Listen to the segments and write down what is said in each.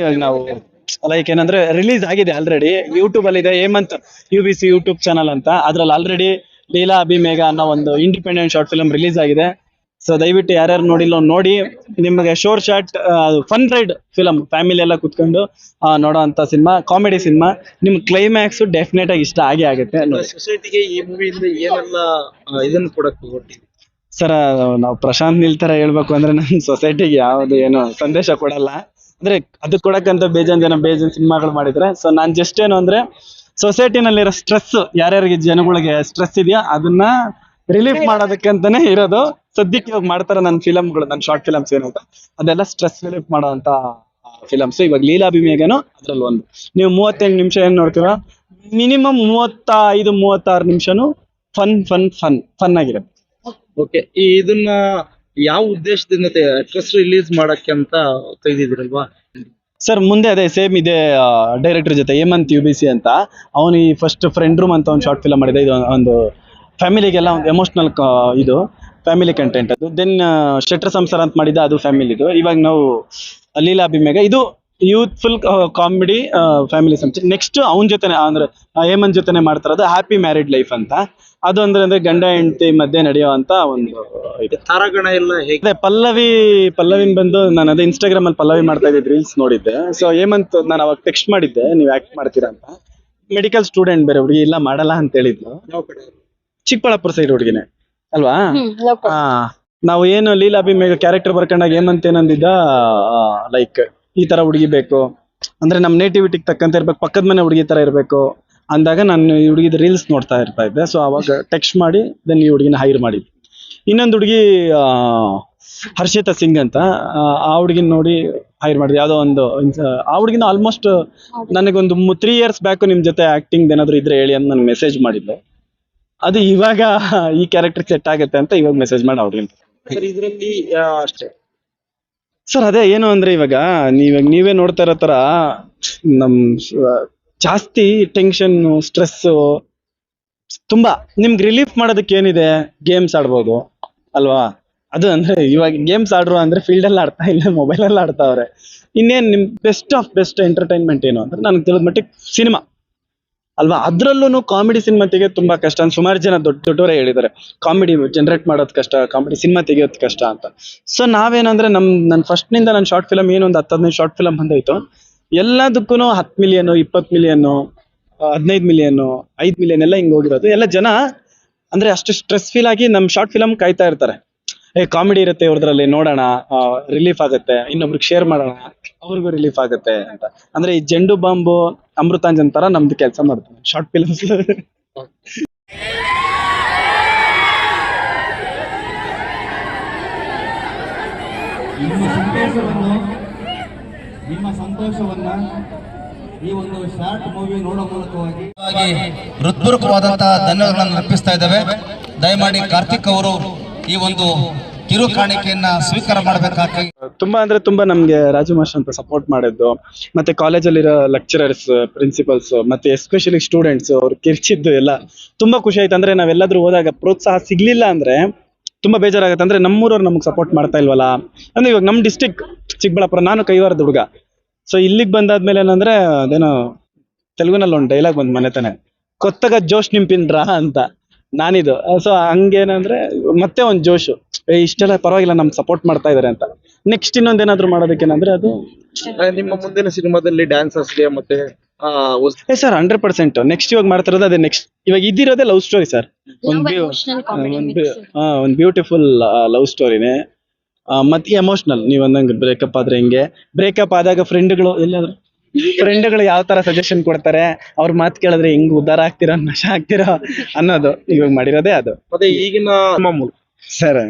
ಇವಾಗ ನಾವು ಲೈಕ್ ಏನಂದ್ರೆ ರಿಲೀಸ್ ಆಗಿದೆ ಆಲ್ರೆಡಿ ಯೂಟ್ಯೂಬ್ ಅಲ್ಲಿ ಇದೆ ಹೇಮಂತ್ UBC ಯೂಟ್ಯೂಬ್ ಚಾನಲ್ ಅಂತ. ಅದ್ರಲ್ಲಿ ಆಲ್ರೆಡಿ ಲೀಲಾ ಅಭಿಮೇಘ ಅನ್ನೋ ಒಂದು ಇಂಡಿಪೆಂಡೆಂಟ್ ಶಾರ್ಟ್ ಫಿಲ್ಮ್ ರಿಲೀಸ್ ಆಗಿದೆ. ಸೊ ದಯವಿಟ್ಟು ಯಾರ್ಯಾರು ನೋಡಿಲ್ಲ ನೋಡಿ, ನಿಮಗೆ sure shot fun ride film, family ಎಲ್ಲ ಕುತ್ಕೊಂಡು ನೋಡೋ ಅಂತ ಸಿನಿಮಾ, ಕಾಮಿಡಿ ಸಿನಿಮಾ. ನಿಮ್ ಕ್ಲೈಮ್ಯಾಕ್ಸ್ ಡೆಫಿನೆಟ್ ಆಗಿ ಇಷ್ಟ ಆಗೇ ಆಗುತ್ತೆ. ಸೊಸೈಟಿಗೆ ಈ ಮೂವಿಯಿಂದ ಏನೆಲ್ಲ ಇದನ್ನ ಕೊಡಕ್ ಹೊರಟಿದೆ ಸರ್, ನಾವು ಪ್ರಶಾಂತ್ ನಿಲ್ ತರ ಹೇಳ್ಬೇಕು ಅಂದ್ರೆ ನನ್ನ ಸೊಸೈಟಿಗೆ ಯಾವ್ದು ಏನು ಸಂದೇಶ ಕೊಡಲ್ಲ. ಅಂದ್ರೆ ಅದು ಕೊಡಕ್ಕಂತ ಬೇಜಾನ್ ಜನ ಬೇಜಾನ್ ಸಿನಿಮಾಗಳು ಮಾಡಿದ್ರೆ, ಸೊ ನಾನ್ ಜಸ್ಟ್ ಏನು ಅಂದ್ರೆ ಸೊಸೈಟಿನಲ್ಲಿರೋ ಸ್ಟ್ರೆಸ್, ಯಾರ್ಯಾರಿಗೆ ಜನಗಳಿಗೆ ಸ್ಟ್ರೆಸ್ ಇದೆಯಾ ಅದನ್ನ ರಿಲೀಫ್ ಮಾಡೋದಕ್ಕಂತಾನೆ ಇರೋದು. ಸದ್ಯಕ್ಕೆ ಇವಾಗ ಮಾಡ್ತಾರೆ ನನ್ನ ಫಿಲಮ್ಗಳು, ನನ್ನ ಶಾರ್ಟ್ ಫಿಲಮ್ಸ್ ಏನಂತ ಅದೆಲ್ಲ ಸ್ಟ್ರೆಸ್ ರಿಲೀಫ್ ಮಾಡೋಂತ ಫಿಲಮ್ಸ್. ಇವಾಗ ಲೀಲಾ ಅಭಿಮೇಘನು ಅದ್ರಲ್ಲಿ ಒಂದು. ನೀವು 38 ನಿಮಿಷ ಏನ್ ನೋಡ್ತೀರಾ, ಮಿನಿಮಮ್ 35-36 ನಿಮಿಷನು ಫನ್ ಆಗಿರುತ್ತೆ. ಓಕೆ. ಇದನ್ನ ಯಾವ ಉದ್ದೇಶದಿಂದ ಟ್ರಸ್ ರಿಲೀಸ್ ಮಾಡಕ್ಕೆ ಅಂತ ತೆಗೆದಿದ್ರಲ್ವಾ? ಸರ್ ಮುಂದೆ ಅದೇ ಸೇಮ್ ಇದೆ ಡೈರೆಕ್ಟರ್ ಜೊತೆ, ಹೇಮಂತ್ UBC ಅಂತ. ಅವನು ಈ ಫಸ್ಟ್ ಫ್ರೆಂಡ್ ರೂಮ್ ಅಂತ ಒಂದು ಶಾರ್ಟ್ ಫಿಲಮ್ ಮಾಡಿದೆ. ಇದು ಒಂದು ಫ್ಯಾಮಿಲಿಗೆಲ್ಲ ಒಂದು ಎಮೋಷನಲ್ ಇದು ಫ್ಯಾಮಿಲಿ ಕಂಟೆಂಟ್. ಅದು ದೆನ್ ಶೆಟ್ರ್ ಸಂಸಾರ ಅಂತ ಮಾಡಿದ್ದ, ಅದು ಫ್ಯಾಮಿಲಿದು. ಇವಾಗ ನಾವು ಲೀಲಾ ಅಭಿಮೇಘ, ಇದು ಯೂತ್ಫುಲ್ ಕಾಮಿಡಿ ಫ್ಯಾಮಿಲಿ ಸಂಸ್ಥೆ. ನೆಕ್ಸ್ಟ್ ಅವನ ಜೊತೆನೆ ಅಂದ್ರೆ ಹೇಮಂತ್ ಜೊತೆನೆ ಮಾಡ್ತಾರದು ಹ್ಯಾಪಿ ಮ್ಯಾರಿಡ್ ಲೈಫ್ ಅಂತ. ಅದು ಅಂದ್ರೆ ಗಂಡ ಹೆಂಡತಿ ಮಧ್ಯೆ ನಡೆಯುವಂತ ಒಂದು ಇದೆ. ತಾರಾಗಣ ಎಲ್ಲ ಹೇಗೆ? ಅದೇ ಪಲ್ಲವಿನ್ ಬಂದು ನಾನು ಅದೇ ಇನ್ಸ್ಟಾಗ್ರಾಮ್ ಅಲ್ಲಿ ಪಲ್ಲವಿ ಮಾಡ್ತಾ ಇದ್ದಿದ್ದು ರೀಲ್ಸ್ ನೋಡಿದ್ದೆ. ಸೊ ಹೇಮಂತ್ ನಾನು ಅವಾಗ ಟೆಕ್ಸ್ಟ್ ಮಾಡಿದ್ದೆ, ನೀವು ಆಕ್ಟ್ ಮಾಡ್ತೀರಾ ಅಂತ. ಮೆಡಿಕಲ್ ಸ್ಟೂಡೆಂಟ್ ಬೇರೆ ಹುಡುಗಿ, ಇಲ್ಲ ಮಾಡಲ್ಲ ಅಂತ ಹೇಳಿದ್ಲು. ಯಾವ ಕಡೆ? ಚಿಕ್ಕಬಳ್ಳಾಪುರ ಸೈಡ್ ಹುಡುಗಿನೇ ಅಲ್ವಾ? ನಾವು ಏನು ಲೀಲಾ ಅಭಿಮೇಘ ಕ್ಯಾರೆಕ್ಟರ್ ಬರ್ಕೊಂಡಾಗ ಹೇಮಂತ್ ಏನಂದಿದ್ದ, ಲೈಕ್ ಈ ತರ ಹುಡುಗಿ ಬೇಕು ಅಂದ್ರೆ ನಮ್ ನೇಟಿವಿಟಿಗೆ ತಕ್ಕಂತ ಇರ್ಬೇಕು, ಪಕ್ಕದ ಮನೆ ಹುಡುಗಿ ತರ ಇರ್ಬೇಕು ಅಂದಾಗ ನಾನು ಈ ಹುಡುಗಿದ ರೀಲ್ಸ್ ನೋಡ್ತಾ ಇದ್ದೆ. ಸೊ ಅವಾಗ ಟೆಕ್ಸ್ಟ್ ಮಾಡಿ ದೆನ್ ಈ ಹುಡುಗಿನ ಹೈರ್ ಮಾಡಿದ್ವಿ. ಇನ್ನೊಂದು ಹುಡುಗಿ ಹರ್ಷಿತಾ ಸಿಂಗ್ ಅಂತ, ಆ ಹುಡುಗಿನ ನೋಡಿ ಹೈರ್ ಮಾಡಿದ್ವಿ. ಯಾವುದೋ ಒಂದು ಆ ಹುಡುಗಿನ ಆಲ್ಮೋಸ್ಟ್ ನನಗೊಂದು 3 years ಬ್ಯಾಕ್ ನಿಮ್ ಜೊತೆ ಆಕ್ಟಿಂಗ್ ಏನಾದ್ರು ಇದ್ರೆ ಹೇಳಿ ಅಂತ ನನ್ಗೆ ಮೆಸೇಜ್ ಮಾಡಿದ್ಲು. ಅದು ಇವಾಗ ಈ ಕ್ಯಾರೆಕ್ಟರ್ ಸೆಟ್ ಆಗುತ್ತೆ ಅಂತ ಇವಾಗ ಮೆಸೇಜ್ ಮಾಡಿ ಅವ್ರಿಗೆ. ಇದರಲ್ಲಿ ಅಷ್ಟೇ ಸರ್, ಅದೇ ಏನು ಅಂದ್ರೆ ಇವಾಗ ನೀವೇ ನೋಡ್ತಾ ಇರೋ ತರ ನಮ್ ಜಾಸ್ತಿ ಟೆನ್ಷನ್, ಸ್ಟ್ರೆಸ್ ತುಂಬಾ. ನಿಮ್ಗೆ ರಿಲೀಫ್ ಮಾಡೋದಕ್ಕೆ ಏನಿದೆ, ಗೇಮ್ಸ್ ಆಡ್ಬೋದು ಅಲ್ವಾ? ಅದು ಅಂದ್ರೆ ಇವಾಗ ಗೇಮ್ಸ್ ಆಡ್ರು ಅಂದ್ರೆ ಫೀಲ್ಡ್ ಅಲ್ಲಿ ಆಡ್ತಾ ಇಲ್ಲ, ಮೊಬೈಲ್ ಅಲ್ಲಿ ಆಡ್ತಾವ್ರೆ. ಇನ್ನೇನ್ ನಿಮ್ ಬೆಸ್ಟ್ ಆಫ್ ಬೆಸ್ಟ್ ಎಂಟರ್ಟೈನ್ಮೆಂಟ್ ಏನು ಅಂದ್ರೆ ನನಗೆ ತಿಳಿದ ಮಟ್ಟಿಗೆ ಸಿನಿಮಾ ಅಲ್ವಾ? ಅದ್ರಲ್ಲೂ ಕಾಮಿಡಿ ಸಿನಿಮಾ ತೆಗೆಯೋದು ತುಂಬಾ ಕಷ್ಟ ಅಂತ ಸುಮಾರು ಜನ ದೊಡ್ಡವರೇ ಹೇಳಿದ್ದಾರೆ. ಕಾಮಿಡಿ ಜನರೇಟ್ ಮಾಡೋದು ಕಷ್ಟ, ಕಾಮಿಡಿ ಸಿನಿಮಾ ತೆಗೆಯೋದು ಕಷ್ಟ ಅಂತ. ಸೊ ನಾವೇನಂದ್ರೆ ನನ್ನ ಫಸ್ಟ್ ನಿಂದ ನನ್ನ ಶಾರ್ಟ್ ಫಿಲಮ್ ಏನು ಒಂದು 10-15 ಶಾರ್ಟ್ ಫಿಲಮ್ ಬಂದೋಯ್ತು. ಎಲ್ಲದಕ್ಕೂ 10 ಮಿಲಿಯನ್, 20 ಮಿಲಿಯನ್, 15 ಮಿಲಿಯನ್, 5 ಮಿಲಿಯನ್ ಎಲ್ಲ ಹಿಂಗ್ ಹೋಗಿರೋದು. ಎಲ್ಲ ಜನ ಅಂದ್ರೆ ಅಷ್ಟು ಸ್ಟ್ರೆಸ್ ಫೀಲ್ ಆಗಿ ನಮ್ ಶಾರ್ಟ್ ಫಿಲಮ್ ಕಾಯ್ತಾ ಇರ್ತಾರೆ. ಕಾಮಿಡಿ ಇರುತ್ತೆ ಇವ್ರದ್ರಲ್ಲಿ, ನೋಡೋಣ ರಿಲೀಫ್ ಆಗುತ್ತೆ, ಇನ್ನೊಬ್ರಿಗೆ ಶೇರ್ ಮಾಡೋಣ ಅವ್ರಿಗೂ ರಿಲೀಫ್ ಆಗುತ್ತೆ ಅಂತ. ಅಂದ್ರೆ ಈ ಜೆಂಡು ಬಾಂಬು, ಅಮೃತಾಂಜನ್ ತರ ನಮ್ದು ಕೆಲಸ ಮಾಡ್ತೀವಿ ಶಾರ್ಟ್ ಫಿಲ್ಮ್ಸ್. ನಿಮ್ಮ ಸಂತೋಷವನ್ನ ಈ ಒಂದು ಶಾರ್ಟ್ ಮೂವಿ ನೋಡೋ ಮೂಲಕವಾಗಿ ಹೃತ್ಪೂರ್ವಕವಾದಂತಹ ಧನ್ಯವಾದಗಳನ್ನು ಅರ್ಪಿಸ್ತಾ ಇದ್ದೇವೆ. ದಯಮಾಡಿ ಕಾರ್ತಿಕ್ ಅವರು ಈ ಒಂದು ಕಿರು ಕಾಣಿಕೆಯನ್ನ ಸ್ವೀಕಾರ ಮಾಡಬೇಕಾಗಿ. ತುಂಬಾ ನಮ್ಗೆ ರಾಜು ಮಾಸ್ಟರ್ ಅಂತ ಸಪೋರ್ಟ್ ಮಾಡಿದ್ದು, ಮತ್ತೆ ಕಾಲೇಜಲ್ಲಿರೋ ಲೆಕ್ಚರರ್ಸ್, ಪ್ರಿನ್ಸಿಪಲ್ಸ್, ಮತ್ತೆ ಎಸ್ಪೆಷಲಿ ಸ್ಟೂಡೆಂಟ್ಸ್ ಅವ್ರು ಕಿರ್ಚಿದ್ದು ಎಲ್ಲ ತುಂಬಾ ಖುಷಿ ಆಯ್ತು. ಅಂದ್ರೆ ನಾವೆಲ್ಲಾದ್ರೂ ಹೋದಾಗ ಪ್ರೋತ್ಸಾಹ ಸಿಗ್ಲಿಲ್ಲ ಅಂದ್ರೆ ತುಂಬಾ ಬೇಜಾರಾಗುತ್ತೆ. ಅಂದ್ರೆ ನಮ್ಮೂರವ್ರು ನಮ್ಗೆ ಸಪೋರ್ಟ್ ಮಾಡ್ತಾ ಇಲ್ವಲ್ಲ ಅಂದ್ರೆ. ಇವಾಗ ನಮ್ ಡಿಸ್ಟಿಕ್ ಚಿಕ್ಕಬಳ್ಳಾಪುರ, ನಾನು ಕೈವಾರದ ಹುಡುಗ. ಸೊ ಇಲ್ಲಿಗೆ ಬಂದಾದ್ಮೇಲೆ ಏನಂದ್ರೆ ಅದೇನೋ ತೆಲುಗುನಲ್ಲಿ ಒಂದು ಡೈಲಾಗ್ ಬಂದ್ ಮನೆತಾನೆ, ಕೊತ್ತಗ ಜೋಶ್ ನಿಂಪಿನ್ರಾ ಅಂತ ನಾನಿದು. ಸೊ ಹಂಗೇನಂದ್ರೆ ಮತ್ತೆ ಒಂದ್ ಜೋಶು, ಇಷ್ಟೆಲ್ಲ ಪರವಾಗಿಲ್ಲ ನಮ್ಗೆ ಸಪೋರ್ಟ್ ಮಾಡ್ತಾ ಇದಾರೆ ಅಂತ. ನೆಕ್ಸ್ಟ್ ಇನ್ನೊಂದೇನಾದ್ರು ಮಾಡೋದಕ್ಕೇನಂದ್ರೆ ಅದು ನಿಮ್ಮ ಮುಂದಿನ ಸಿನಿಮಾದಲ್ಲಿ ಡ್ಯಾನ್ಸರ್ಸ್ಗೆ ಮತ್ತೆ ಸರ್ 100% ನೆಕ್ಸ್ಟ್ ಇವಾಗ ಮಾಡ್ತಿರೋದು ಅದೇ. ನೆಕ್ಸ್ಟ್ ಇವಾಗ ಇದ್ದಿರೋದೇ ಲವ್ ಸ್ಟೋರಿ ಸರ್. ಒಂದು ಬ್ಯೂಟಿಫುಲ್ ಲವ್ ಸ್ಟೋರಿನೇ, ಮತ್ತೆ ಎಮೋಷನಲ್. ನೀವ್ ಅಂದಂಗೆ ಬ್ರೇಕಪ್ ಆದ್ರೆ ಹೆಂಗೆ, ಬ್ರೇಕಪ್ ಆದಾಗ ಫ್ರೆಂಡ್ಗಳು ಯಾವ ತರ ಸಜೆಷನ್ ಕೊಡ್ತಾರೆ, ಅವ್ರ ಮಾತು ಕೇಳಿದ್ರೆ ಹೆಂಗ್ ಉದ್ಧಾರ ಆಗ್ತಿರೋ, ನಶ ಆಗ್ತಿರೋ ಅನ್ನೋದು ಇವಾಗ ಮಾಡಿರೋದೇ ಅದು. ಮತ್ತೆ ಈಗಿನ ಸರ್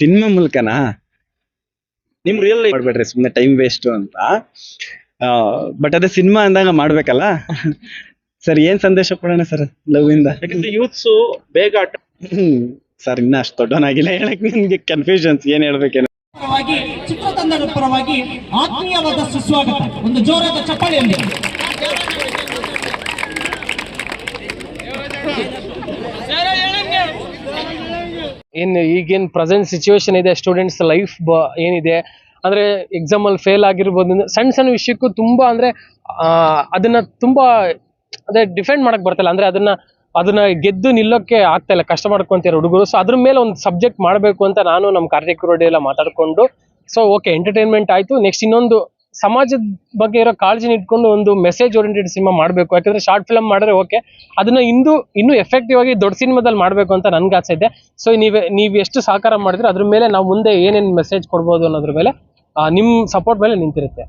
ಸಿನಿಮಾ ಮೂಲಕನಾ? ನಿಮ್ ರಿಯಲ್ ಲೈಫ್ ಮಾಡ್ಬೇಡ್ರಿ, ಸುಮ್ನೆ ಟೈಮ್ ವೇಸ್ಟ್ ಅಂತ. ಬಟ್ ಅದೇ ಸಿನಿಮಾ ಅಂದಾಗ ಮಾಡ್ಬೇಕಲ್ಲ ಸರ್. ಏನ್ ಸಂದೇಶ ಕೊಡೋಣ ಸರ್ ಲವ್ ಇಂದ? ಯೂತ್ಸ್ ಬೇಗ ಸರ್ ಇನ್ನ ಅಷ್ಟು ದೊಡ್ಡವನಾಗಿಲ್ಲ ಹೇಳಕ್, ನಿಮ್ಗೆ ಕನ್ಫ್ಯೂಷನ್ಸ್ ಏನ್ ಹೇಳ್ಬೇಕೇನೋ. ಚಿತ್ರತಂಡದ ಪರವಾಗಿ ಆತ್ಮೀಯವಾದ ಸುಸ್ವಾಗತ, ಒಂದು ಜೋರಾದ ಚಪ್ಪಾಳೆಯಲ್ಲಿ. ಈಗೇನ್ ಪ್ರೆಸೆಂಟ್ ಸಿಚುವೇಶನ್ ಇದೆ, ಸ್ಟೂಡೆಂಟ್ಸ್ ಲೈಫ್ ಏನಿದೆ ಅಂದ್ರೆ ಎಕ್ಸಾಮ್ ಅಲ್ಲಿ ಫೇಲ್ ಆಗಿರ್ಬೋದು, ಸಣ್ಣ ಸಣ್ಣ ವಿಷಯಕ್ಕೂ ತುಂಬಾ ಅಂದ್ರೆ ಅದನ್ನ ತುಂಬಾ ಅದೇ ಡಿಫೆಂಡ್ ಮಾಡಕ್ ಬರ್ತಲ್ಲ, ಅಂದ್ರೆ ಅದನ್ನ ಗೆದ್ದು ನಿಲ್ಲೋಕೆ ಆಗ್ತಾ ಇಲ್ಲ, ಕಷ್ಟ ಮಾಡ್ಕೊಂತಾರೆ ಹುಡುಗರು. ಸೊ ಅದ್ರ ಮೇಲೆ ಒಂದು ಸಬ್ಜೆಕ್ಟ್ ಮಾಡಬೇಕು ಅಂತ ನಾನು ನಮ್ಮ ಕಾರ್ತಿಕ್ ರೋಡಿ ಎಲ್ಲ ಮಾತಾಡ್ಕೊಂಡು, ಸೊ ಓಕೆ ಎಂಟರ್ಟೈನ್ಮೆಂಟ್ ಆಯ್ತು, ನೆಕ್ಸ್ಟ್ ಇನ್ನೊಂದು ಸಮಾಜದ ಬಗ್ಗೆ ಇರೋ ಕಾಳಜಿನ ಇಟ್ಕೊಂಡು ಒಂದು ಮೆಸೇಜ್ ಓರಿಯೆಂಟೆಡ್ ಸಿನಿಮಾ ಮಾಡಬೇಕು. ಯಾಕಂದ್ರೆ ಶಾರ್ಟ್ ಫಿಲ್ಮ್ ಮಾಡಿದ್ರೆ ಓಕೆ, ಅದನ್ನ ಇನ್ನೂ ಎಫೆಕ್ಟಿವ್ ಆಗಿ ದೊಡ್ಡ ಸಿನಿಮಾದಲ್ಲಿ ಮಾಡಬೇಕು ಅಂತ ನನ್ಗೆ ಆಸೆ ಇದೆ. ಸೊ ನೀವು ಎಷ್ಟು ಸಹಕಾರ ಮಾಡಿದ್ರೆ ಅದ್ರ ಮೇಲೆ ನಾವು ಮುಂದೆ ಏನೇನು ಮೆಸೇಜ್ ಕೊಡ್ಬೋದು ಅನ್ನೋದ್ರ ಮೇಲೆ ನಿಮ್ ಸಪೋರ್ಟ್ ಮೇಲೆ ನಿಂತಿರುತ್ತೆ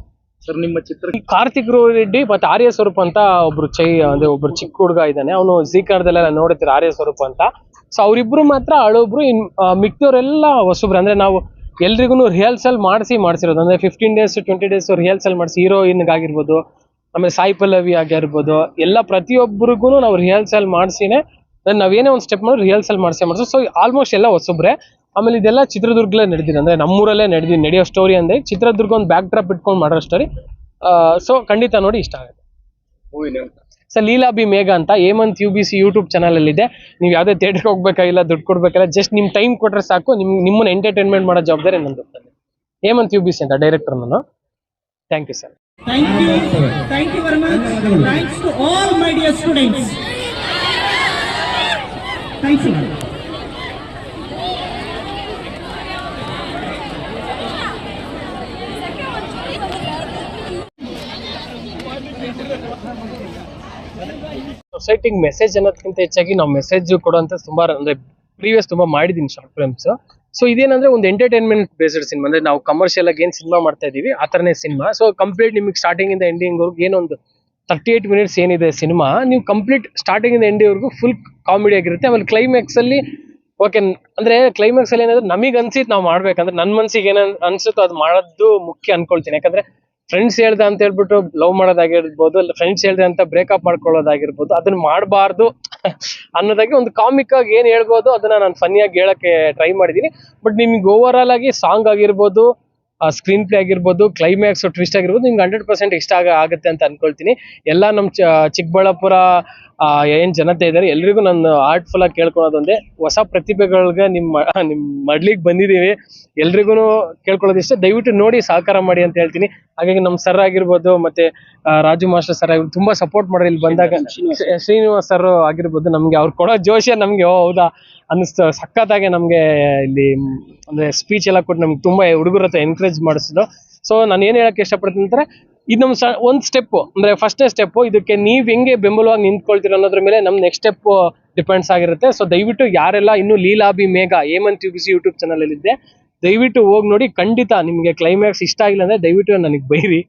ಸರ್. ನಿಮ್ಮ ಚಿತ್ರ ಕಾರ್ತಿಕ್ ರೆಡ್ಡಿ ಮತ್ತೆ ಆರ್ಯ ಸ್ವರೂಪ್ ಅಂತ ಅಂದ್ರೆ ಒಬ್ರು ಚಿಕ್ಕ ಹುಡುಗ ಇದ್ದಾನೆ, ಅವನು ಜೀ ಕನ್ನಡದಲ್ಲೆಲ್ಲ ನೋಡುತ್ತೀರ, ಆರ್ಯ ಸ್ವರೂಪ್ ಅಂತ. ಸೊ ಅವ್ರಿಬ್ರು ಮಾತ್ರ ಹಳೊಬ್ರು, ಮಿಕ್ದವ್ರೆಲ್ಲ ಹೊಸಬ್ರು. ಅಂದ್ರೆ ನಾವು ಎಲ್ರಿಗೂ ರಿಹರ್ಸಲ್ ಮಾಡಿಸಿರೋದು, ಅಂದ್ರೆ 15 days 20 days ರಿಹರ್ಸಲ್ ಮಾಡಿಸಿ, ಹೀರೋಯಿನ್ ಆಗಿರ್ಬೋದು, ಆಮೇಲೆ ಸಾಯಿ ಪಲ್ಲವಿ ಆಗಿರ್ಬೋದು, ಎಲ್ಲ ಪ್ರತಿಯೊಬ್ಬರಿಗೂ ನಾವು ರಿಹರ್ಸಲ್ ಮಾಡಿಸಿನೇ ನಾವೇನೇ ಒಂದು ಸ್ಟೆಪ್ ಮಾಡಿ ರಿಹರ್ಸಲ್ ಮಾಡಿಸೋ. ಸೊ ಆಲ್ಮೋಸ್ಟ್ ಎಲ್ಲ ಹೊಸಬ್ರೆ. ಆಮೇಲೆ ಇದೆಲ್ಲ ಚಿತ್ರದುರ್ಗಲ್ಲೇ ನಡೆದಿದೆ, ಅಂದ್ರೆ ನಮ್ಮೂರಲ್ಲೇ ನಡೆಯೋ ಸ್ಟೋರಿ. ಅಂದ್ರೆ ಚಿತ್ರದುರ್ಗ ಒಂದು ಬ್ಯಾಕ್ ಡ್ರಾಪ್ ಇಟ್ಕೊಂಡು ಮಾಡೋ ಸ್ಟೋರಿ. ಸೊ ಖಂಡಿತ ನೋಡಿ, ಇಷ್ಟ ಆಗುತ್ತೆ. ಸರ್ ಲೀಲಾಬಿ ಮೇಘ ಅಂತ ಹೇಮಂತ್ UBC ಯೂಟ್ಯೂಬ್ ಚಾನಲ್ ಅಲ್ಲಿ ಇದೆ. ನೀವು ಯಾವ್ದೇ ಥಿಯೇಟರ್ಗೆ ಹೋಗ್ಬೇಕಾಗಿಲ್ಲ, ದುಡ್ಡು ಕೊಡ್ಬೇಕಲ್ಲ, ಜಸ್ಟ್ ನಿಮ್ ಟೈಮ್ ಕೊಟ್ರೆ ಸಾಕು, ನಿಮ್ಮನ್ನ ಎಂಟರ್ಟೈನ್ಮೆಂಟ್ ಮಾಡೋ ಜವಾಬ್ದಾರಿ ನಂದು. ಹೇಮಂತ್ UBC ಅಂತ ಡೈರೆಕ್ಟರ್ ನಾನು. Thank you sir. Thank you very much. Thanks to all my dear students. Thanks a lot. ಸೊಸೈಟಿಗೆ ಮೆಸೇಜ್ ಅನ್ನೋದಕ್ಕಿಂತ ಹೆಚ್ಚಾಗಿ ನಾವು ಮೆಸೇಜ್ ಕೊಡುವಂತ ತುಂಬಾ, ಅಂದ್ರೆ ಪ್ರೀವಿಯಸ್ ತುಂಬಾ ಮಾಡಿದೀನಿ ಶಾರ್ಟ್ ಫಿಲ್ಮ್ಸ್. ಸೊ ಇದೇನಂದ್ರೆ ಒಂದು ಎಂಟರ್ಟೈನ್ಮೆಂಟ್ ಬೇಸ್ಡ್ ಸಿನಿಮಾ, ಅಂದ್ರೆ ನಾವು ಕಮರ್ಷಿಯಲ್ ಆಗಿ ಏನ್ ಸಿನಿಮಾ ಮಾಡ್ತಾ ಇದೀವಿ ಆ ತರನೇ ಸಿನಿಮಾ. ಸೊ ಕಂಪ್ಲೀಟ್ ನಿಮಗೆ ಸ್ಟಾರ್ಟಿಂಗ್ ಇಂದ ಎಂಡಿಂಗ್ ವರ್ಗು ಏನೊಂದು 38 minutes ಏನಿದೆ ಸಿನಿಮಾ, ನೀವು ಕಂಪ್ಲೀಟ್ ಸ್ಟಾರ್ಟಿಂಗ್ ಇಂದ ಎಂಡಿಂಗ್ ವರ್ಗು ಫುಲ್ ಕಾಮಿಡಿ ಆಗಿರುತ್ತೆ. ಆಮೇಲೆ ಕ್ಲೈಮ್ಯಾಕ್ಸ್ ಅಲ್ಲಿ ಓಕೆ, ಅಂದ್ರೆ ಕ್ಲೈಮ್ಯಾಕ್ಸ್ ಅಲ್ಲಿ ಏನಾದ್ರು ನಮಗೆ ಅನ್ಸಿತ್ ನಾವು ಮಾಡ್ಬೇಕಂದ್ರೆ, ನನ್ನ ಮನ್ಸಿಗೆ ಏನ ಅನ್ಸುತ್ತೋ ಅದು ಮಾಡೋದು ಮುಖ್ಯ ಅನ್ಕೊಳ್ತೀನಿ. ಯಾಕಂದ್ರೆ ಫ್ರೆಂಡ್ಸ್ ಹೇಳ್ದೆ ಅಂತ ಹೇಳ್ಬಿಟ್ಟು ಲವ್ ಮಾಡೋದಾಗಿರ್ಬೋದು, ಫ್ರೆಂಡ್ಸ್ ಹೇಳ್ದೆ ಅಂತ ಬ್ರೇಕಪ್ ಮಾಡ್ಕೊಳ್ಳೋದಾಗಿರ್ಬೋದು, ಅದನ್ನ ಮಾಡಬಾರ್ದು ಅನ್ನೋದಾಗಿ ಒಂದು ಕಾಮಿಕ್ ಆಗಿ ಏನ್ ಹೇಳ್ಬೋದು ಅದನ್ನ ನಾನು ಫನ್ನಿಯಾಗಿ ಹೇಳಕ್ಕೆ ಟ್ರೈ ಮಾಡಿದೀನಿ. ಬಟ್ ನಿಮ್ಗೆ ಓವರ್ ಆಲ್ ಆಗಿ ಸಾಂಗ್ ಆಗಿರ್ಬೋದು, ಸ್ಕ್ರೀನ್ ಪ್ಲೇ ಆಗಿರ್ಬೋದು, ಕ್ಲೈಮ್ಯಾಕ್ಸ್ ಟ್ವಿಸ್ಟ್ ಆಗಿರ್ಬೋದು, ನಿಮ್ಗೆ 100% ಇಷ್ಟ ಆಗುತ್ತೆ ಅಂತ ಅನ್ಕೊಳ್ತೀನಿ. ಎಲ್ಲ ನಮ್ಮ ಚಿಕ್ಕಬಳ್ಳಾಪುರ ಏನ್ ಜನತೆ ಇದ್ದಾರೆ ಎಲ್ರಿಗೂ ನಾನು ಆರ್ಟ್ಫುಲ್ ಆಗಿ ಕೇಳ್ಕೊಳ್ಳೋದೊಂದೇ, ಹೊಸ ಪ್ರತಿಭೆಗಳಿಗೆ ನಿಮ್ಮ ಮಡ್ಲಿಗೆ ಬಂದಿದೀವಿ, ಎಲ್ರಿಗೂ ಕೇಳ್ಕೊಳ್ಳೋದಿಷ್ಟೇ, ದಯವಿಟ್ಟು ನೋಡಿ ಸಹಕಾರ ಮಾಡಿ ಅಂತ ಹೇಳ್ತೀನಿ. ಹಾಗಾಗಿ ನಮ್ಮ ಸರ್ ಆಗಿರ್ಬೋದು, ಮತ್ತೆ ರಾಜು ಮಾಸ್ಟರ್ ಸರ್ ಆಗಿರ್ಬೋದು, ತುಂಬಾ ಸಪೋರ್ಟ್ ಮಾಡ್ರಿ. ಇಲ್ಲಿ ಬಂದಾಗ ಶ್ರೀನಿವಾಸ್ ಸರ್ ಆಗಿರ್ಬೋದು, ನಮ್ಗೆ ಅವ್ರು ಕೊಡೋ ಜೋಶಿಯ ನಮ್ಗೆ ಹೌದಾ ಅನ್ನಿಸ್ತು. ಸಖತ್ತಾಗೆ ನಮ್ಗೆ ಇಲ್ಲಿ ಅಂದ್ರೆ ಸ್ಪೀಚ್ ಎಲ್ಲ ಕೊಟ್ಟು ನಮ್ಗೆ ತುಂಬಾ ಹುಡುಗರ ಹತ್ರ ಎನ್ಕರೇಜ್ ಮಾಡಿಸಿದ್ರು. ಸೊ ನಾನು ಏನ್ ಹೇಳಕ್ ಇಷ್ಟಪಡ್ತೀನಿ ಅಂದ್ರೆ, ಇದು ನಮ್ಮ ಒಂದು ಸ್ಟೆಪ್, ಅಂದ್ರೆ ಫಸ್ಟ್ನೇ ಸ್ಟೆಪ್. ಇದಕ್ಕೆ ನೀವ್ ಹೆಂಗೆ ಬೆಂಬಲವಾಗಿ ನಿಂತ್ಕೊಳ್ತೀರ ಅನ್ನೋದ್ರ ಮೇಲೆ ನಮ್ ನೆಕ್ಸ್ಟ್ ಸ್ಟೆಪ್ ಡಿಪೆಂಡ್ಸ್ ಆಗಿರುತ್ತೆ. ಸೊ ದಯವಿಟ್ಟು ಯಾರೆಲ್ಲ ಇನ್ನು ಲೀಲಾಬಿ ಮೇಘ ಹೇಮಂತ್ UBC ಯೂಟ್ಯೂಬ್ ಚಾನಲ್ ಅಲ್ಲಿ ಇದೆ, ದಯವಿಟ್ಟು ಹೋಗಿ ನೋಡಿ. ಖಂಡಿತ ನಿಮ್ಗೆ ಕ್ಲೈಮ್ಯಾಕ್ಸ್ ಇಷ್ಟ ಆಗಿಲ್ಲ ಅಂದ್ರೆ ದಯವಿಟ್ಟು ನನಗೆ ಬೈರಿ,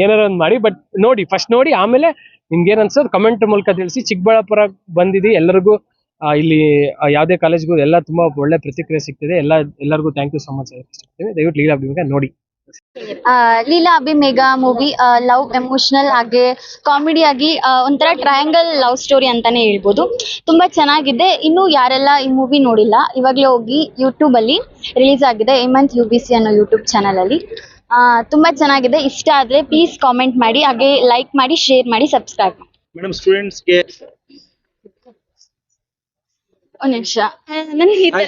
ಏನಾರ ಒಂದು ಮಾಡಿ, ಬಟ್ ನೋಡಿ, ಫಸ್ಟ್ ನೋಡಿ, ಆಮೇಲೆ ನಿಮ್ಗೆ ಏನ್ ಅನ್ಸೋದು ಕಮೆಂಟ್ ಮೂಲಕ ತಿಳಿಸಿ. ಚಿಕ್ಕಬಳ್ಳಾಪುರ ಬಂದಿದ್ದೀವಿ, ಎಲ್ಲರಿಗೂ ಇಲ್ಲಿ ಯಾವುದೇ ಕಾಲೇಜ್ಗೂ ಎಲ್ಲ ತುಂಬಾ ಒಳ್ಳೆ ಪ್ರತಿಕ್ರಿಯೆ ಸಿಗ್ತಿದೆ. ಎಲ್ಲರಿಗೂ ಥ್ಯಾಂಕ್ ಯು ಸೊ ಮಚ್. ದಯವಿಟ್ಟು ಲೀಲಾಬಿ ಮೇಘ ನೋಡಿ. Leela Abhi Megha movie love emotional ಹಾಗೆ ಕಾಮಿಡಿ ಆಗಿ ಒಂಥರ ಟ್ರಯಾಂಗಲ್ ಲವ್ ಸ್ಟೋರಿ ಅಂತಾನೆ ಹೇಳ್ಬೋದು. ತುಂಬಾ ಚೆನ್ನಾಗಿದೆ. ಇನ್ನು ಯಾರೆಲ್ಲ ಈ ಮೂವಿ ನೋಡಿಲ್ಲ, ಇವಾಗಲೇ ಹೋಗಿ ಯೂಟ್ಯೂಬ್ ಅಲ್ಲಿ ರಿಲೀಸ್ ಆಗಿದೆ, ಹೇಮಂತ್ UBC ಅನ್ನೋ ಯೂಟ್ಯೂಬ್ ಚಾನಲ್ ಅಲ್ಲಿ. ತುಂಬಾ ಚೆನ್ನಾಗಿದೆ. ಇಷ್ಟ ಆದ್ರೆ ಪ್ಲೀಸ್ ಕಾಮೆಂಟ್ ಮಾಡಿ, ಹಾಗೆ ಲೈಕ್ ಮಾಡಿ, ಶೇರ್ ಮಾಡಿ, ಸಬ್ಸ್ಕ್ರೈಬ್ ಮಾಡಿ. ಮೇಡಮ್, ಸ್ಟೂಡೆಂಟ್ಸ್ಗೆ ಒಂದ್ ನಿಮಿಷ, ನನಗೆ ಈ ತರ